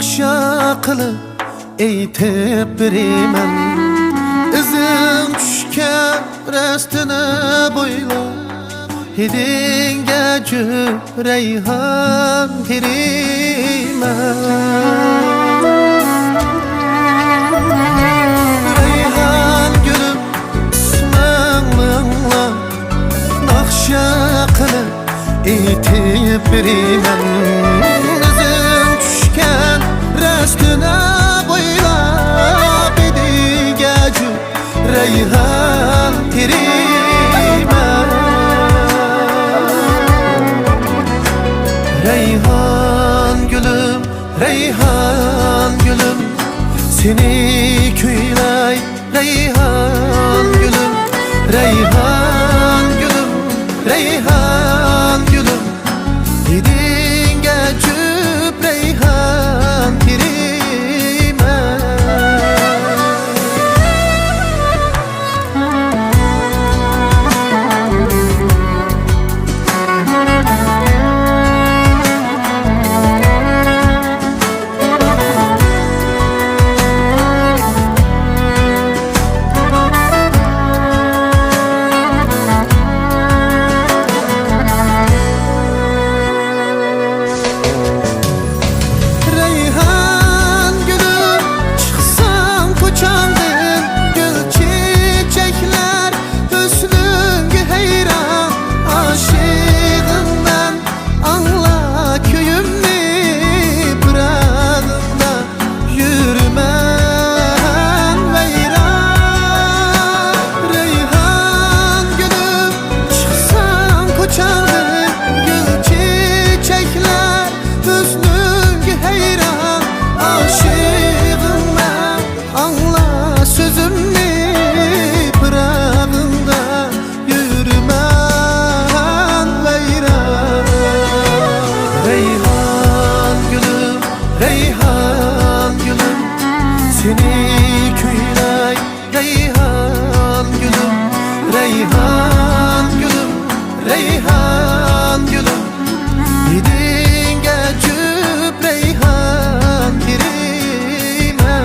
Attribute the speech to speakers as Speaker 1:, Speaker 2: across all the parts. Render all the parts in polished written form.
Speaker 1: Nakşa qılıp eytip birimen, izin düşken restini boylap, hidinge reyhan tirimen. Reyhan gülüm ismenle nakşa qılıp eytip birimen, izin düşken restine boylap, hidinge reyhan tirimen. Reyhan gülüm, seni küylay. Reyhan gülüm, reyhan gülüm, reyhan gülüm, didinge cüp reyhan pirime. Reyhan gülüm, seni küylay. Reyhan gülüm, reyhan gülüm, reyhan gülüm, didinge cüp reyhan pirime.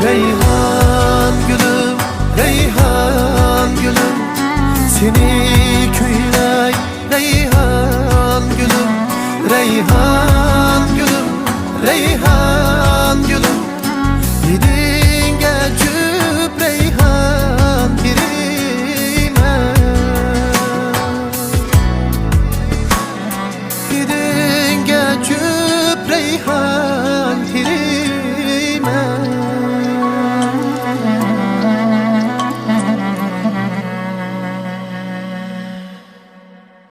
Speaker 1: Reyhan gülüm, reyhan gülüm, seni küylay. Reyhan gülüm, reyhan gülüm, reyhan gülüm, didinge cüp reyhan pirime. Didinge cüp reyhan